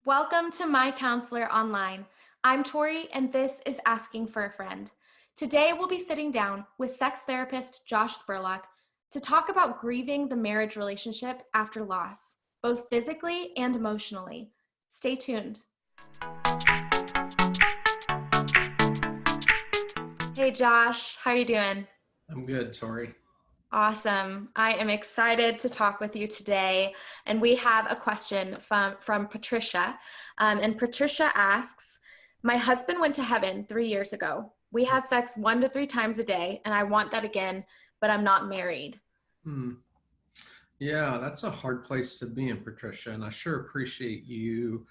Welcome to MyCounselor.Online. I'm Tori, and this is Asking for a Friend. Today, we'll be sitting down with sex therapist Josh Spurlock to talk about grieving the marriage relationship after loss, both physically and emotionally. Stay tuned. Hey, Josh, how are you doing? I'm good, Tori. Awesome. I am excited to talk with you today. And we have a question from Patricia. And Patricia asks, my husband went to heaven 3 years ago. We had sex 1 to 3 times a day, and I want that again, but I'm not married. Hmm. Yeah, that's a hard place to be in, Patricia, and I sure appreciate you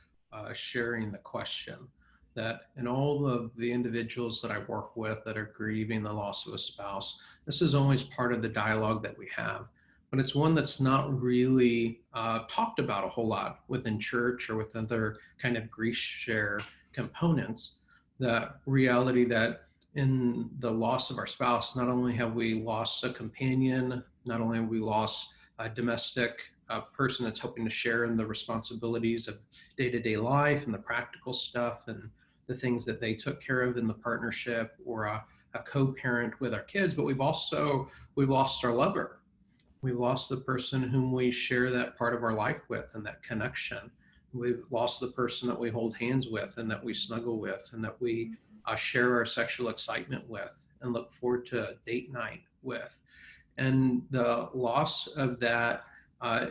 sharing the question. That in all of the individuals that I work with that are grieving the loss of a spouse, this is always part of the dialogue that we have, but it's one that's not really talked about a whole lot within church or with other kind of grief share components. The reality that in the loss of our spouse, not only have we lost a companion, not only have we lost a domestic person that's hoping to share in the responsibilities of day-to-day life and the practical stuff and the things that they took care of in the partnership, or a co-parent with our kids, but we've lost our lover. We've lost the person whom we share that part of our life with and that connection. We've lost the person that we hold hands with and that we snuggle with and that we share our sexual excitement with and look forward to date night with. And the loss of that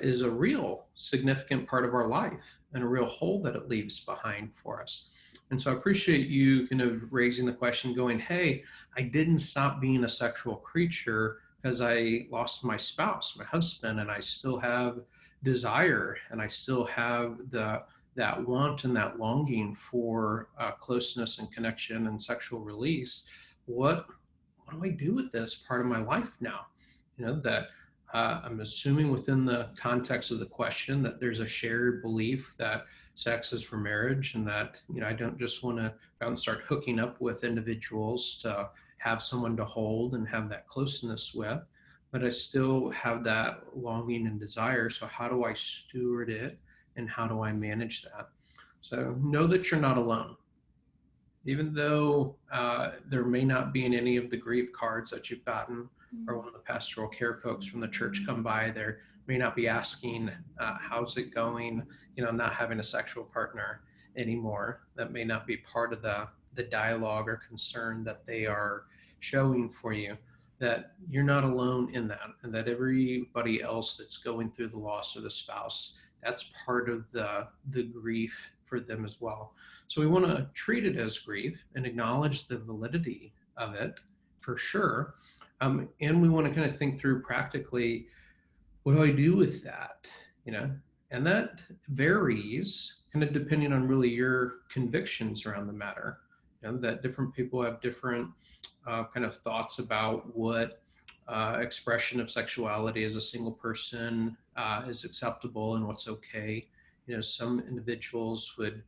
is a real significant part of our life and a real hole that it leaves behind for us. And so I appreciate you kind of raising the question going, hey, I didn't stop being a sexual creature because I lost my spouse, my husband, and I still have desire and I still have that want and that longing for closeness and connection and sexual release. What do I do with this part of my life now? That I'm assuming within the context of the question that there's a shared belief that sex is for marriage, and that I don't just want to go out and start hooking up with individuals to have someone to hold and have that closeness with, but I still have that longing and desire. So how do I steward it, and how do I manage that? So know that you're not alone. Even though there may not be in any of the grief cards that you've gotten, or when the pastoral care folks from the church come by, there may not be asking, how's it going, not having a sexual partner anymore. That may not be part of the dialogue or concern that they are showing for you. That you're not alone in that, and that everybody else that's going through the loss of the spouse, that's part of the grief for them as well. So we want to treat it as grief and acknowledge the validity of it for sure. And we want to kind of think through practically, what do I do with that? You know, and that varies kind of depending on really your convictions around the matter. That different people have different kind of thoughts about what expression of sexuality as a single person is acceptable and what's okay. Some individuals would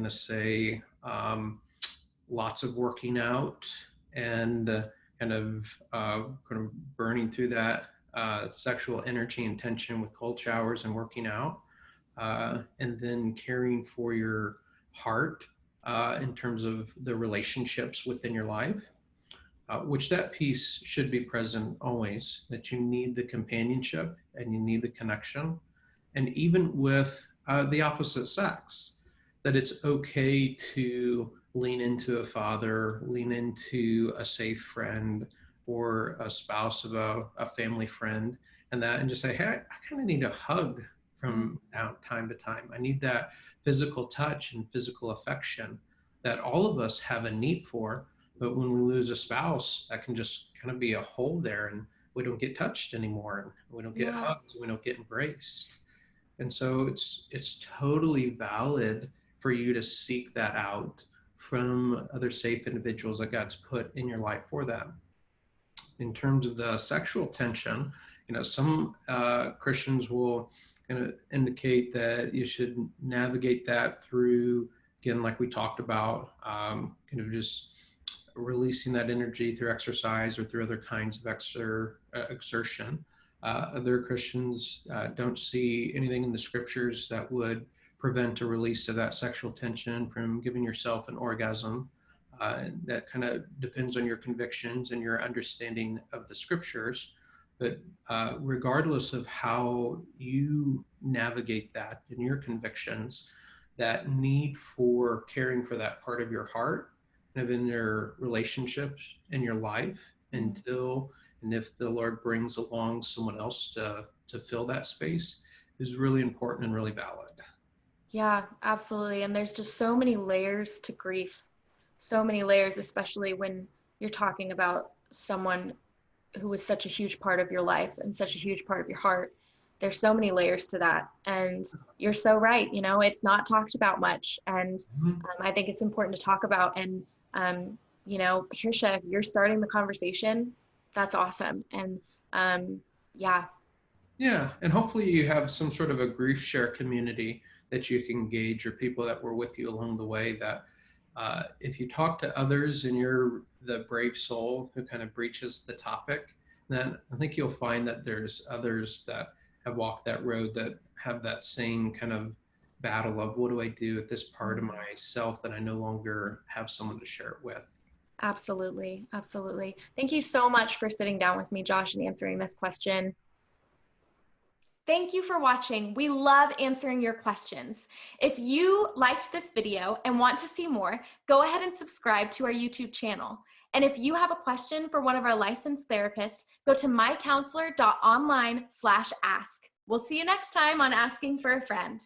say lots of working out and kind of burning through that sexual energy and tension with cold showers and working out, and then caring for your heart in terms of the relationships within your life, which that piece should be present always, that you need the companionship and you need the connection. And even with the opposite sex, that it's okay to lean into a father, lean into a safe friend, or a spouse of a family friend, and just say, hey, I kind of need a hug from time to time. I need that physical touch and physical affection that all of us have a need for. But when we lose a spouse, that can just kind of be a hole there, and we don't get touched anymore, and we don't get Yeah. hugs, we don't get embraced. And so it's totally valid for you to seek that out from other safe individuals that God's put in your life for that. In terms of the sexual tension, some Christians will kind of indicate that you should navigate that through, again, like we talked about, kind of just releasing that energy through exercise or through other kinds of exertion. Other Christians don't see anything in the scriptures that would prevent a release of that sexual tension, from giving yourself an orgasm. That kind of depends on your convictions and your understanding of the scriptures. But regardless of how you navigate that in your convictions, that need for caring for that part of your heart, kind of in your relationships, in your life, until and if the Lord brings along someone else to fill that space, is really important and really valid. Yeah, absolutely. And there's just so many layers to grief, so many layers, especially when you're talking about someone who was such a huge part of your life and such a huge part of your heart. There's so many layers to that. And you're so right. It's not talked about much. And I think it's important to talk about. And, Patricia, if you're starting the conversation, that's awesome. And yeah. Yeah, and hopefully you have some sort of a grief share community that you can engage, or people that were with you along the way, that if you talk to others and you're the brave soul who kind of breaches the topic, then I think you'll find that there's others that have walked that road that have that same kind of battle of, what do I do with this part of myself that I no longer have someone to share it with? Absolutely. Absolutely. Thank you so much for sitting down with me, Josh, and answering this question. Thank you for watching. We love answering your questions. If you liked this video and want to see more, go ahead and subscribe to our YouTube channel. And if you have a question for one of our licensed therapists, go to MyCounselor.Online/ask. We'll see you next time on Asking for a Friend.